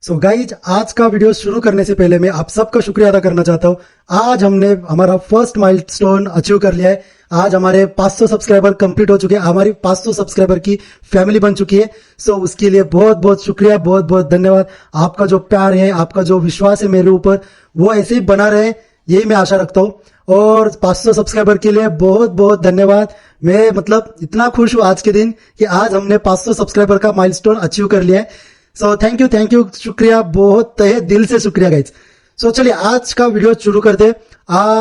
So guys, आज का video शुरू करने से पहले मैं आप सबका शुक्रिया अदा करना चाहता हूँ। आज हमने हमारा फर्स्ट माइलस्टोन अचीव कर लिया है। आज हमारे 500 सब्सक्राइबर कंप्लीट हो चुके हैं। हमारी 500 सब्सक्राइबर की फैमिली बन चुकी है। सो उसके लिए बहुत बहुत शुक्रिया, बहुत बहुत धन्यवाद। आपका जो प्यार है, आपका जो विश्वास है मेरे ऊपर, वो ऐसे ही बना रहे, यही मैं आशा रखता हूँ। और 500 सब्सक्राइबर के लिए बहुत बहुत धन्यवाद। मैं इतना खुश हूँ आज के दिन कि आज हमने 500 सब्सक्राइबर का माइलस्टोन अचीव कर लिया है। सो थैंक यू, शुक्रिया, बहुत तहे दिल से शुक्रिया गाइज। सो चलिए आज का वीडियो शुरू करते हैं।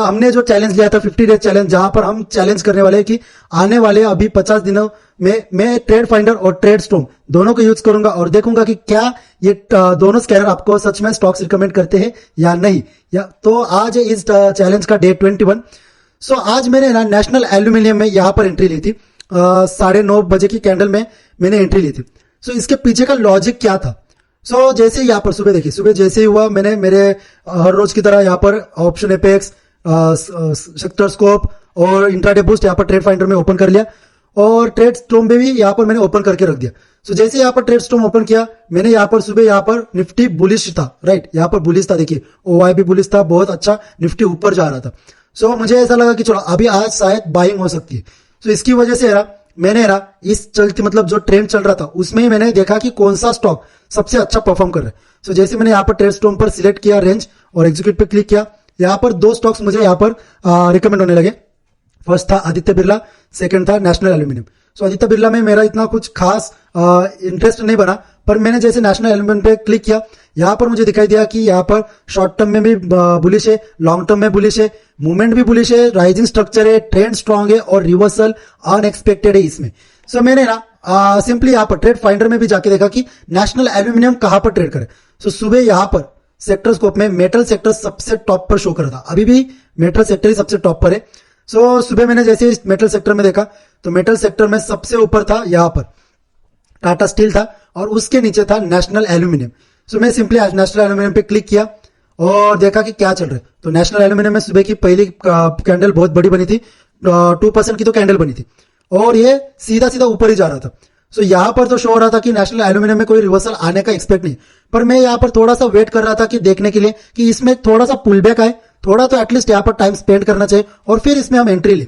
हमने जो चैलेंज लिया था 50 डेज चैलेंज, जहां पर हम चैलेंज करने वाले हैं कि आने वाले अभी 50 दिनों में मैं ट्रेड फाइंडर और ट्रेड स्टॉर्म दोनों को यूज करूंगा और देखूंगा कि क्या ये दोनों स्कैनर आपको सच में स्टॉक्स रिकमेंड करते हैं या नहीं। तो आज है इस चैलेंज का डे 21। सो आज मैंने ना नेशनल एल्यूमिनियम में यहाँ पर एंट्री ली थी। 9:30 बजे की कैंडल में मैंने एंट्री ली थी। सो इसके पीछे का लॉजिक क्या था? सो जैसे यहाँ पर सुबह देखिए, सुबह जैसे ही हुआ मैंने मेरे हर रोज की तरह यहाँ पर ऑप्शन एपेक्स, सेक्टर स्कोप और इंट्राडे बूस्ट यहाँ पर ट्रेड फाइंडर में ओपन कर लिया और ट्रेड स्टॉर्म में भी यहाँ पर मैंने ओपन करके रख दिया। सो जैसे यहाँ पर ट्रेड स्टॉर्म ओपन किया मैंने यहाँ पर सुबह यहाँ पर निफ्टी बुलिश था, राइट, यहाँ पर बुलिश था। देखिए ओवाई भी बुलिश था, बहुत अच्छा निफ्टी ऊपर जा रहा था। सो मुझे ऐसा लगा कि चलो अभी आज शायद बाइंग हो सकती है। सो इसकी वजह से मैंने इस चलती जो ट्रेंड चल रहा था उसमें ही मैंने देखा कि कौन सा स्टॉक सबसे अच्छा परफॉर्म कर रहा है। सो जैसे मैंने यहाँ पर ट्रेड स्टॉर्म पर सिलेक्ट किया रेंज और एग्जीक्यूट पे क्लिक किया, यहाँ पर दो स्टॉक्स मुझे यहाँ पर रिकमेंड होने लगे। फर्स्ट था आदित्य बिरला, सेकंड था नेशनल एल्यूमिनियम। सो आदित्य बिरला में मेरा इतना कुछ खास इंटरेस्ट नहीं बना, पर मैंने जैसे नेशनल एल्यूमिनियम पे क्लिक किया, यहाँ पर मुझे दिखाई दिया कि यहाँ पर शॉर्ट टर्म में भी बुलिश है, लॉन्ग टर्म में बुलिश है, मूवमेंट भी बुलिश है, राइजिंग स्ट्रक्चर है, ट्रेंड स्ट्रांग है और रिवर्सल अनएक्सपेक्टेड है इसमें। सो मैंने सिंपली यहाँ पर ट्रेड फाइंडर में भी जाके देखा कि नेशनल एल्यूमिनियम कहाँ पर ट्रेड करे। सो सुबह यहाँ पर सेक्टर स्कोप में मेटल सेक्टर सबसे टॉप पर शो कर रहा था, अभी भी मेटल सेक्टर ही सबसे टॉप पर है। सो सुबह मैंने जैसे मेटल सेक्टर में देखा तो मेटल सेक्टर में सबसे ऊपर था यहाँ पर टाटा स्टील था और उसके नीचे था नेशनल एल्यूमिनियम। सो मैं सिंपली आज नेशनल एल्यूमिनियम पे क्लिक किया और देखा कि क्या चल रहा है। तो नेशनल एल्यूमिनियम में सुबह की पहली कैंडल बहुत बड़ी बनी थी, 2% की तो कैंडल बनी थी और ये सीधा सीधा ऊपर ही जा रहा था। सो यहाँ पर तो शो हो रहा था कि नेशनल एल्यूमिनियम में कोई रिवर्सल आने का एक्सपेक्ट नहीं, पर मैं यहाँ पर थोड़ा सा वेट कर रहा था कि देखने के लिए कि इसमें थोड़ा सा पुल बैक आए, थोड़ा तो एटलीस्ट यहाँ पर टाइम स्पेंड करना चाहिए और फिर इसमें हम एंट्री ले।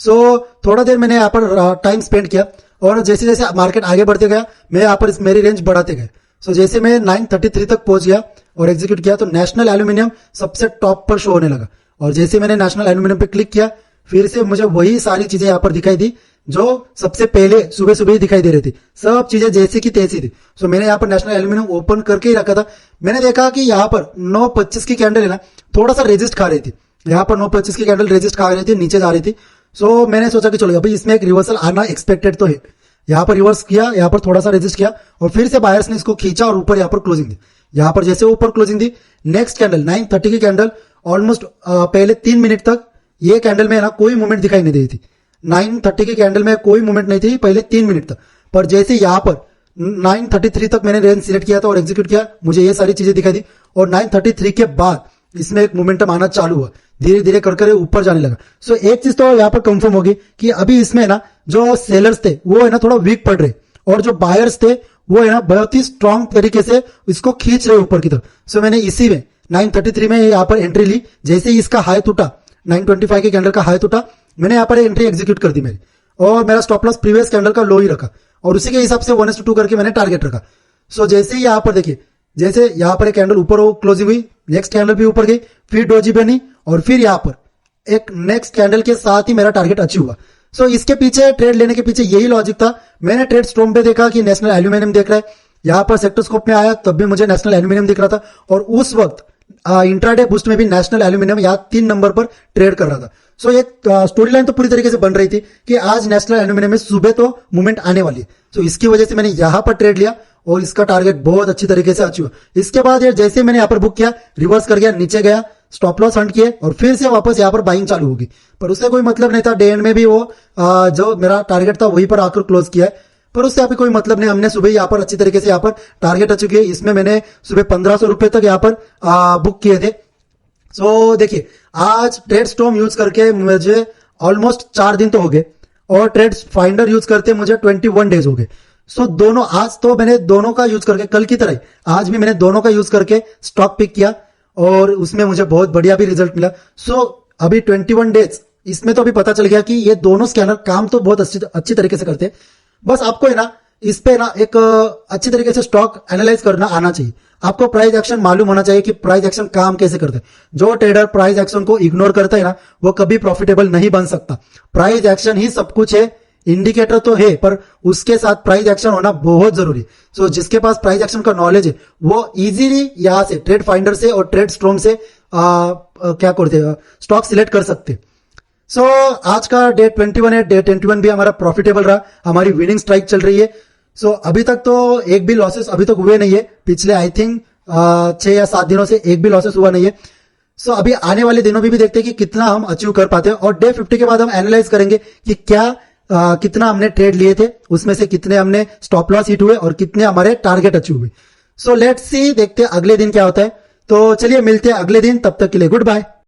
सो थोड़ा देर मैंने यहाँ पर टाइम स्पेंड किया और जैसे जैसे मार्केट आगे बढ़ते गया मैं यहाँ पर मेरी रेंज बढ़ाते गए। सो जैसे मैं 933 तक पहुंच गया और एग्जीक्यूट किया तो नेशनल एल्यूमिनियम सबसे टॉप पर शो होने लगा और जैसे मैंने नेशनल एल्यूमिनियम पे क्लिक किया फिर से मुझे वही सारी चीजें यहाँ पर दिखाई दी जो सबसे पहले सुबह सुबह ही दिखाई दे रही थी, सब चीजें जैसी की तैसी थी। सो मैंने यहाँ पर नेशनल एल्यूमिनियम ओपन करके ही रखा था। मैंने देखा कि यहाँ पर 9:25 की कैंडल है ना, थोड़ा सा रेजिस्ट खा रही थी। यहाँ पर 9:25 की कैंडल रेजिस्ट खा रही थी, नीचे जा रही थी। सो मैंने सोचा कि चलो अभी इसमें एक रिवर्सल आना एक्सपेक्टेड तो है। यहाँ पर रिवर्स किया, यहाँ पर थोड़ा सा रेजिस्ट किया और फिर से बायर्स ने इसको खींचा और ऊपर यहाँ पर क्लोजिंग दी। यहाँ पर जैसे ऊपर क्लोजिंग दी, नेक्स्ट कैंडल 9:30 की कैंडल ऑलमोस्ट पहले 3 मिनट तक ये कैंडल में कोई मूवमेंट दिखाई नहीं दी थी। 9:30 की कैंडल में कोई मूवमेंट नहीं थी पहले 3 मिनट तक, पर जैसे यहाँ पर 9:33 तक मैंने रेंज सिलेक्ट किया था और एग्जीक्यूट किया, मुझे ये सारी चीजें दिखाई दी और 9:33 के बाद इसमें एक मोमेंटम आना चालू हुआ, धीरे धीरे कर ऊपर जाने लगा। सो एक चीज तो यहाँ पर कंफर्म होगी कि अभी इसमें जो सेलर्स थे वो थोड़ा वीक पड़ रहे और जो बायर्स थे वो बहुत ही स्ट्रांग तरीके से इसको खींच रहे ऊपर की तरफ। सो मैंने इसी में 9:33 में यहाँ पर एंट्री ली। जैसे ही इसका हाई टूटा, 9:25 के कैंडल का हाई टूटा, मैंने यहाँ पर एंट्री एग्जीक्यूट कर दी मेरी और मेरा स्टॉप लॉस प्रीवियस कैंडल का लो ही रखा और उसी के हिसाब से 1:2 करके मैंने टारगेट रखा। सो जैसे ही यहाँ पर देखिए, जैसे यहाँ पर एक कैंडल ऊपर क्लोजिंग हुई, नेक्स्ट कैंडल भी ऊपर गई, फिर डोजी बनी और फिर यहाँ पर एक नेक्स्ट कैंडल के साथ ही मेरा टारगेट अचीव हुआ। सो इसके पीछे, ट्रेड लेने के पीछे यही लॉजिक था। मैंने ट्रेड स्टॉर्म पे देखा कि नेशनल एल्यूमिनियम देख रहा है, यहाँ पर सेक्टर स्कोप में आया तब भी मुझे नेशनल एल्यूमिनियम दिख रहा था और उस वक्त इंट्राडे बूस्ट में भी नेशनल एल्यूमिनियम यहाँ 3 नंबर पर ट्रेड कर रहा था। सो एक स्टोरी लाइन तो पूरी तरीके से बन रही थी कि आज नेशनल एल्यूमिनियम में सुबह तो मूवमेंट आने वाली है। सो इसकी वजह से मैंने यहाँ पर ट्रेड लिया और इसका टारगेट बहुत अच्छी तरीके से अचीव हुआ। इसके बाद जैसे मैंने यहाँ पर बुक किया, रिवर्स कर गया, नीचे गया, स्टॉप लॉस हंट किए और फिर से वापस यहाँ पर बाइंग चालू होगी, पर उससे कोई मतलब नहीं था। डे एंड में भी वो जो मेरा टारगेट था वहीं पर आकर क्लोज किया है, पर उससे अभी कोई मतलब नहीं। हमने सुबह यहाँ पर अच्छी तरीके से यहाँ पर टारगेट अचीव किया। इसमें मैंने सुबह 1500 रुपए तक यहाँ पर बुक किए थे। सो देखिए आज ट्रेड स्टॉर्म यूज करके मुझे ऑलमोस्ट 4 दिन तो हो गए और ट्रेड फाइंडर यूज करते मुझे 21 डेज हो गए। सो दोनों, आज तो मैंने दोनों का यूज करके, कल की तरह ही आज भी मैंने दोनों का यूज करके स्टॉक पिक किया और उसमें मुझे बहुत बढ़िया भी रिजल्ट मिला। सो अभी 21 डेज, इसमें तो अभी पता चल गया कि ये दोनों स्कैनर काम तो बहुत अच्छी तरीके से करते हैं। बस आपको है ना इस पे ना एक अच्छी तरीके से स्टॉक एनालाइज करना आना चाहिए। आपको प्राइस एक्शन मालूम होना चाहिए कि प्राइस एक्शन काम कैसे करते हैं। जो ट्रेडर प्राइस एक्शन को इग्नोर करता है ना, वो कभी प्रॉफिटेबल नहीं बन सकता। प्राइस एक्शन ही सब कुछ है, इंडिकेटर तो है पर उसके साथ प्राइस एक्शन होना बहुत जरूरी। सो जिसके पास प्राइस एक्शन का नॉलेज है वो इजीली यहां से ट्रेड फाइंडर से और ट्रेड स्ट्रॉम से क्या करते हैं, स्टॉक सिलेक्ट कर सकते। सो आज का डे 21 है, डे 21 भी हमारा प्रॉफिटेबल रहा, हमारी विनिंग स्ट्राइक चल रही है। सो अभी तक तो एक भी लॉसेस अभी तक हुए नहीं है, पिछले आई थिंक 6 या 7 दिनों से एक भी लॉसेस हुआ नहीं है। सो अभी आने वाले दिनों में भी देखते हैं कि कितना हम अचीव कर पाते हैं और डे 50 के बाद हम एनालाइज करेंगे कि क्या कितना हमने ट्रेड लिए थे, उसमें से कितने हमने स्टॉप लॉस हिट हुए और कितने हमारे टारगेट अचीव हुए। सो लेट्स सी, देखते हैं अगले दिन क्या होता है। तो चलिए मिलते हैं अगले दिन, तब तक के लिए गुड बाय।